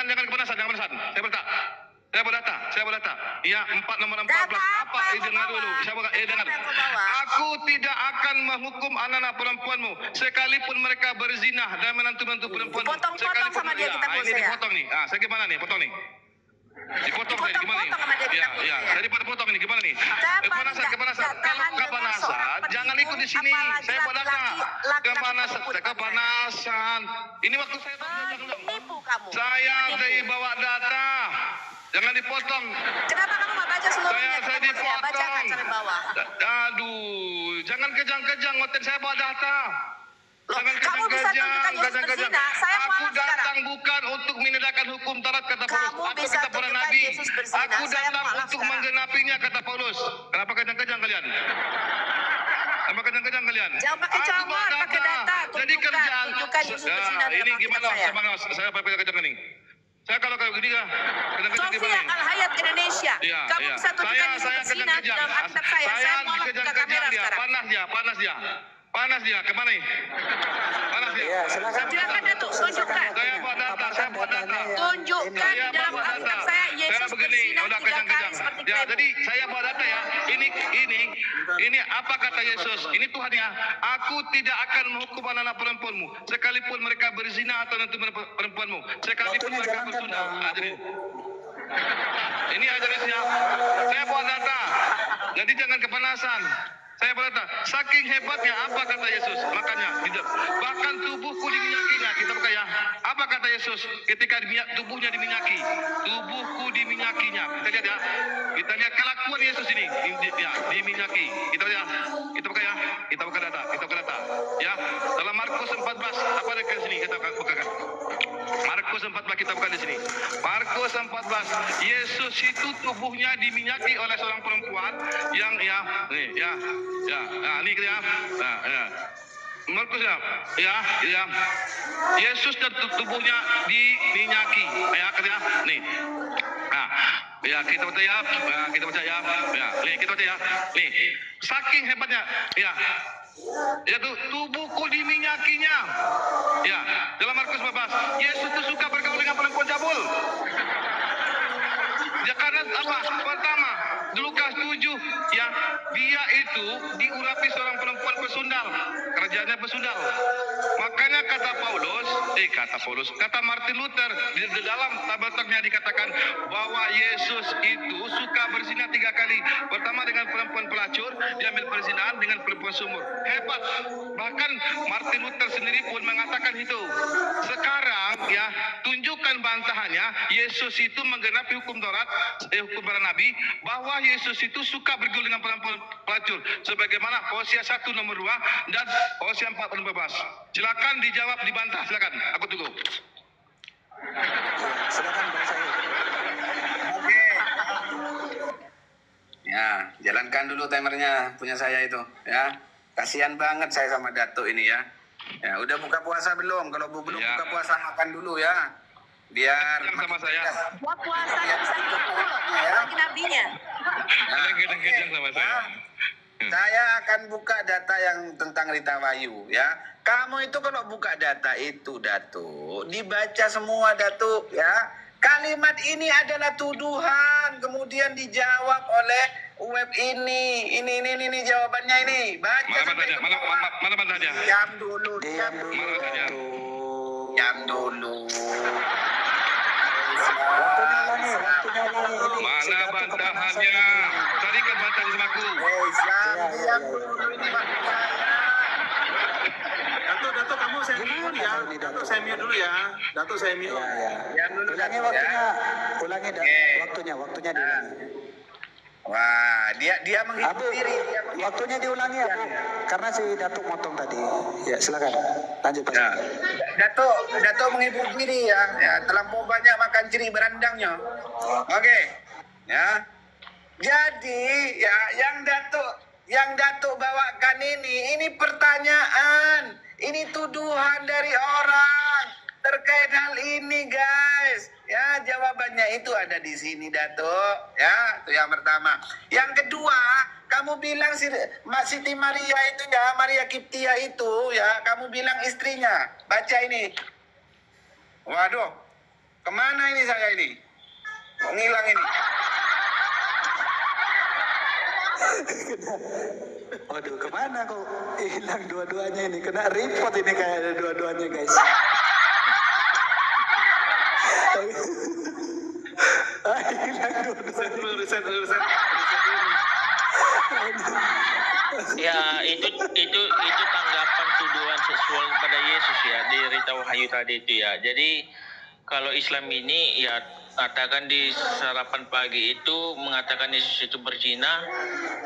Jangan kepanasan. Saya berdata. Ya, 4 nomor 14. Apa? Dengar dulu. Dengar. Aku tidak akan menghukum anak-anak perempuanmu sekalipun mereka berzinah dan menantu-menantu perempuanmu. Dipotong-potong sama dia kita ini dipotong nih. Saya gimana nih? Potong nih. Dipotong gimana nih? Ya. Saya dipotong ini gimana nih? Kepanasan. Kalau kepanasan, jangan ikut di sini. Saya buat data. Kepanasan. Ini waktu saya Menipu kamu. Saya dari bawa data. Jangan dipotong. Kenapa kamu nggak baca seluruhnya? Saya dipotong. Bacakan sampai bawah. Aduh, jangan kejang-kejang. Ngoten saya bawa data. Jangan kamu bisa tunjukkan Yesus berzina. Saya aku datang bukan untuk menegakkan hukum Taurat, kata Paulus. Kamu Aku bisa kata para tunjukkan nabi. Yesus berzina. Aku Saya datang maaf untuk sekarang. menggenapinya, kata Paulus. Kenapa kejang-kejang kalian? Jangan pakai comot, pakai data. Jadi kerjaan tunjukkan Yesus berzina dalam ini Alkitab gimana? Saya pakai kejang nih. Saya kalau gini kan, kejang-kejang Sofia gimana? Al-Hayat Indonesia. Iya, Kamu iya. bisa tunjukkan Yesus Saya berzina kejang-kejang. dalam Alkitab saya. Saya mau buka kejang-kejang kamera dia. sekarang. Panas dia. Kemana nih? Panas dia. Ya, silakan. Silakan Datuk, tunjukkan. Saya buat data. Tunjukkan di dalam Alkitab saya Yesus berzina 3 kali seperti Ya, Klebu. jadi saya bawa data ya. Ini apa kata Yesus? Ini Tuhan ya. Aku tidak akan menghukum anak-anak perempuanmu sekalipun mereka berzina atau nanti perempuanmu. Sekalipun Waktunya mereka jalankan, berzina. Bang. Ini ajarannya. Saya bawa data. Jadi jangan kepanasan. Saya berkata, saking hebatnya apa kata Yesus? Makanya, bahkan tubuhku diminyakinya. Kita buka ya. Apa kata Yesus ketika tubuhnya diminyaki? Tubuhku diminyakinya. Kita lihat ya. Kita lihat kelakuan Yesus ini. Ya, diminyaki. Kita lihat. Kita buka ya. Kita buka data. Ya. Dalam Markus 14. Apa ada di sini? Kita bukakan. Markus 14 kita buka di sini. Markus 14. Yesus itu tubuhnya diminyaki oleh seorang perempuan yang ini kita Markus ya. Yesus dan tubuhnya diminyaki. Katanya nih. Kita baca ya. Kita baca ya. Nih, saking hebatnya yaitu tubuhku diminyakinya. Ya, dalam Markus 14, Yesus itu suka bergaul dengan perempuan cabul. Ya, karena apa? Pertama, di Lukas 7, ya, dia itu diurapi seorang perempuan pesundal. Kerjaannya pesundal. Makanya kata Martin Luther di dalam tabletoknya dikatakan bahwa Yesus itu suka berzina 3 kali. Pertama dengan perempuan pelacur, dia ambil perzinahan dengan perempuan sumur. Hebat. Bahkan Martin Luther sendiri pun mengatakan itu. Sekarang ya, tunjukkan bantahannya Yesus itu menggenapi hukum Taurat, hukum para nabi, bahwa Yesus itu suka bergaul dengan perempuan pelacur sebagaimana Hosea 1 nomor 2 dan Hosea 4 nomor 14. Silakan dijawab, dibantah, silakan. Aku tunggu. Silakan Bang Said. Ya, jalankan dulu timernya punya saya itu, ya. Kasihan banget saya sama Datuk ini ya. Ya, udah buka puasa belum? Kalau belum Ya. buka puasa makan dulu ya. Biar Yang sama saya. Gua puasa nggak bisa gitu loh. Lagi nabinya. Ada gedang-gedang sama saya. Saya akan buka data yang tentang Rita Wayu ya. Kamu itu kalau buka data itu Datuk, dibaca semua Datuk ya. Kalimat ini adalah tuduhan, kemudian dijawab oleh web ini. Ini jawabannya ini. Baca Mana sampai saja? Mana saja? Diam dulu, Diam dulu. Mana saja? diam dulu. Waktunya ulangi. Ini Mana si Datuk bantahannya? kepanasan. Tadi kan bantahan sama aku. Islam, Ya, diam dulu ini waktu saya. Datuk, kamu saya mute dulu ya. Gimana ini, Datuk, Datuk? saya mute dulu ya. Datuk, saya mute. Ya, ya. Diam dulu Ulangi Datuk, waktunya. ya. Ulangi waktunya diulangi. Wah, dia menghibur Abu, diri. waktunya diulangi Abu. Karena si Datuk motong tadi. Ya, silakan. Lanjut Pak. Ya. Datuk menghibur diri ya. Terlampau banyak makan ciri berandangnya. Oke. Ya. Jadi ya yang Datuk bawakan ini pertanyaan. Ini tuduhan dari orang terkait hal ini, guys. Ya, jawabannya itu ada di sini, Datuk. Ya, itu yang pertama. Yang kedua, kamu bilang Mbak Siti Maria itu ya, Maria Kiptia itu ya, kamu bilang istrinya. Baca ini. Waduh, kemana ini saya ini? Kok ngilang ini? Waduh, kemana kok hilang dua-duanya ini? Kena report ini kayaknya dua-duanya, guys. Hilang dua-duanya. Reset. Ya, itu tanggapan tuduhan seksual kepada Yesus ya di Rita Wahyu tadi itu ya. Jadi kalau Islam ini ya katakan di sarapan pagi itu mengatakan Yesus itu berzina,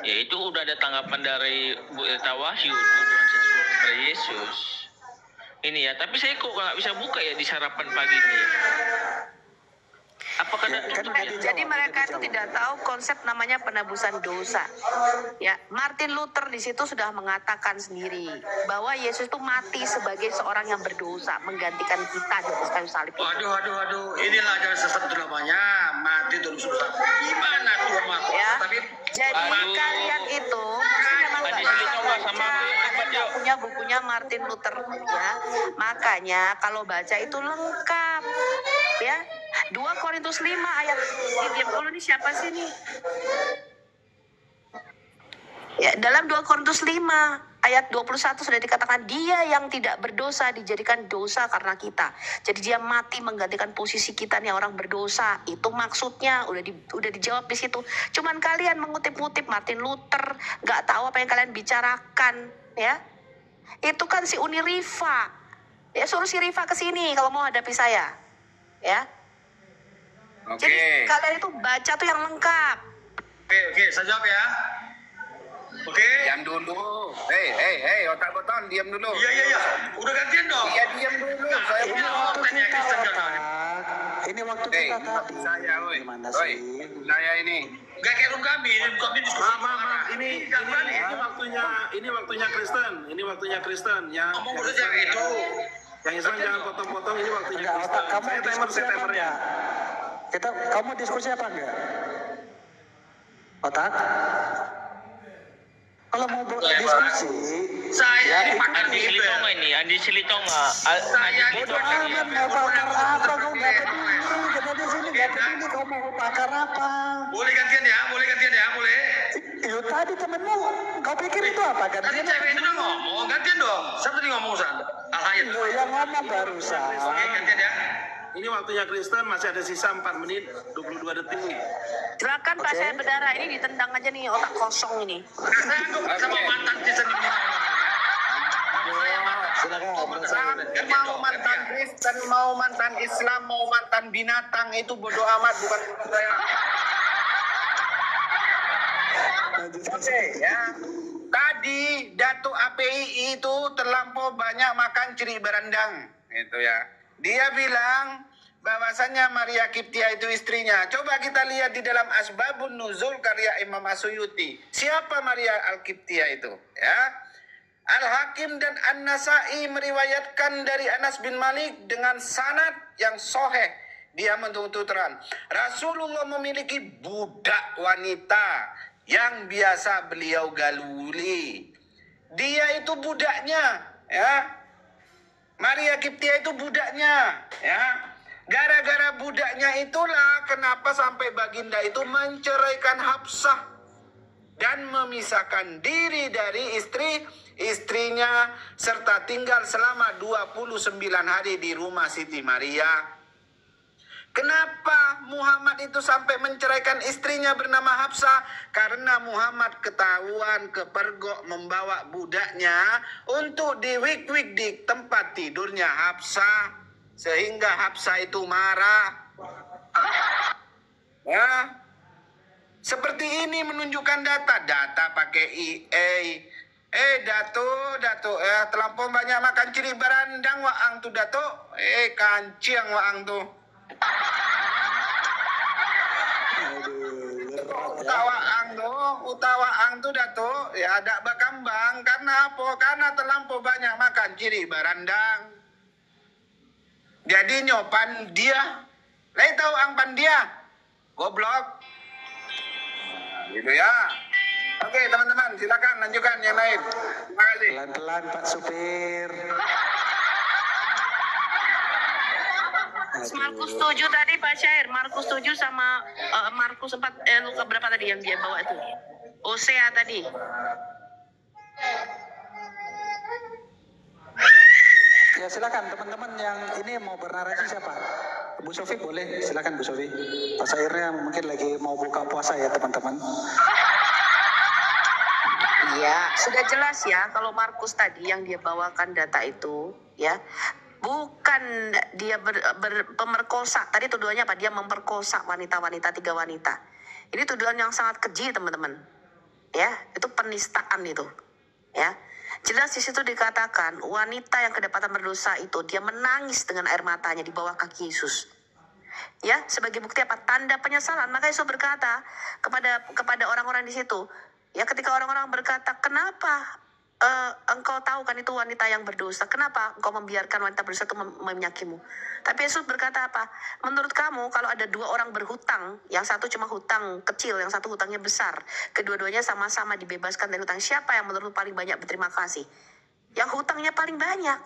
ya itu udah ada tanggapan dari Bu Rita Wahyu tuduhan seksual kepada Yesus. Ini ya, tapi saya kok nggak bisa buka ya di sarapan pagi ini ya. Apakah ada tutup ya? Jadi mereka itu tidak tahu konsep namanya penebusan dosa. Ya, Martin Luther di situ sudah mengatakan sendiri bahwa Yesus itu mati sebagai seorang yang berdosa, menggantikan kita di atas kayu salib. Waduh, inilah ajaran sesat itu namanya mati terus susah. Gimana tuh Mas? Ya, Tapi jadi Aduh. kalian itu mungkin memang nggak Tadi bisa cerita nggak sama baca, aku, kalian nggak yuk. punya bukunya Martin Luther ya. Makanya kalau baca itu lengkap ya. 2 Korintus 5 ayat diam dulu nih, siapa sih nih? Ya, dalam 2 Korintus 5 ayat 21 sudah dikatakan dia yang tidak berdosa dijadikan dosa karena kita. Jadi dia mati menggantikan posisi kita nih orang berdosa. Itu maksudnya udah dijawab di situ. Cuman kalian mengutip-ngutip Martin Luther, nggak tahu apa yang kalian bicarakan, ya. Itu kan si Uni Rifa. Ya, suruh si Rifa ke sini kalau mau hadapi saya. Ya. Oke. Jadi kalian itu baca tuh yang lengkap. Oke, saya jawab ya. Oke. Diam dulu. Hei, otak boton, diam dulu. Iya. Udah gantian dong. Iya, diam dulu. Saya Ini Ini waktu tanya kita, Kristen otak. jangan. Ini waktu Hei, kita ini tadi. waktu saya, woi. Gimana Woi, sih? saya ini. Gak kayak room kami, ini diskusi. Maaf. Ini waktunya Kristen. Yang Ngomong udah jangan itu. yang Islam jangan potong-potong. Ini waktunya Enggak, Kristen. otak kamu Saya diskusi apa timernya. enggak? Kamu diskusi apa enggak? Otak? Kalau mau diskusi, Saya ini itu pakar Andi di Silitonga ini, Andi Silitonga. Saya ini bodoh pakar amat mau pakar apa kau nggak peduli. Kita di sini nggak peduli kau mau pakar apa. Boleh gantian ya, boleh. Yo tadi temenmu, kau pikir itu apa Tadi gantian? cewek itu udah ngomong, gantian dong. Siapa tadi ngomong San? Al-Hayat. Lo yang ngomong barusan. Oke, gantian ya. Ini waktunya Kristen, masih ada sisa 4 menit 22 detik. Silakan Pak, saya berdarah ini ditendang aja nih otak kosong ini. Saya anggap sama mantan Kristen ini. Silakan. Mau mantan Kristen, mau mantan Islam, mau mantan binatang itu bodoh amat, bukan urusan saya. Oke ya. Tadi Datuk API itu terlampau banyak makan ciri berandang, itu ya. Dia bilang bahwasannya Maria Kiptia itu istrinya. Coba kita lihat di dalam Asbabun Nuzul karya Imam Asyuyuti. Siapa Maria Al-Kiptia itu? Ya. Al-Hakim dan An-Nasai meriwayatkan dari Anas bin Malik dengan sanad yang soheh dia menuntut terang. Rasulullah memiliki budak wanita yang biasa beliau galuli. Dia itu budaknya, ya. Maria Kiptia itu budaknya, ya. Gara-gara budaknya itulah kenapa sampai baginda itu menceraikan Hafsah dan memisahkan diri dari istrinya serta tinggal selama 29 hari di rumah Siti Maria. Kenapa Muhammad itu sampai menceraikan istrinya bernama Hafsah? Karena Muhammad ketahuan kepergok membawa budaknya untuk diwik-wik di tempat tidurnya Hafsah. Sehingga Hafsah itu marah. Ya. Seperti ini menunjukkan data pakai EA. Dato, terlampau banyak makan ciri barandang waang tu Dato. Kanciang waang tu. Utawaang tu Dato, ya ada berkembang. Karena apa? Karena terlampau banyak makan ciri barandang. Jadi nyopan dia. Lai tahu ang pan dia. Goblok. Gitu ya. Oke teman-teman, silakan lanjutkan yang lain. Terima kasih. Pelan-pelan Pak Supir. Markus 7 tadi Pak Syair, Markus 7 sama Markus 4, Luka berapa tadi yang dia bawa itu? Osea tadi. Ya silakan teman-teman yang ini mau bernarasi siapa? Bu Sofi boleh, silakan Bu Sofi. Pak Syairnya mungkin lagi mau buka puasa ya teman-teman. Iya, sudah jelas ya kalau Markus tadi yang dia bawakan data itu, ya. Bukan dia pemerkosa. Tadi tuduhannya apa? Dia memperkosa wanita-wanita, 3 wanita. Ini tuduhan yang sangat keji, teman-teman. Ya, itu penistaan itu. Ya. Jelas di situ dikatakan wanita yang kedapatan berdosa itu dia menangis dengan air matanya di bawah kaki Yesus. Ya, sebagai bukti apa? Tanda penyesalan. Maka Yesus berkata kepada orang-orang di situ, ya ketika orang-orang berkata, "Kenapa engkau tahu kan itu wanita yang berdosa? Kenapa engkau membiarkan wanita berdosa itu menyakimu?" Tapi Yesus berkata apa? Menurut kamu kalau ada 2 orang berhutang, yang satu cuma hutang kecil, yang satu hutangnya besar, kedua-duanya sama-sama dibebaskan dari hutang, siapa yang menurut paling banyak berterima kasih? Yang hutangnya paling banyak.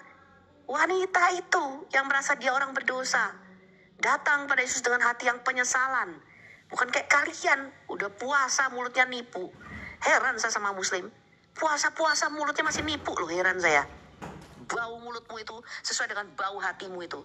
Wanita itu yang merasa dia orang berdosa datang pada Yesus dengan hati yang penyesalan. Bukan kayak kalian, udah puasa mulutnya nipu. Heran saya sama Muslim. Puasa-puasa mulutnya masih nipu loh, heran saya. Bau mulutmu itu sesuai dengan bau hatimu itu.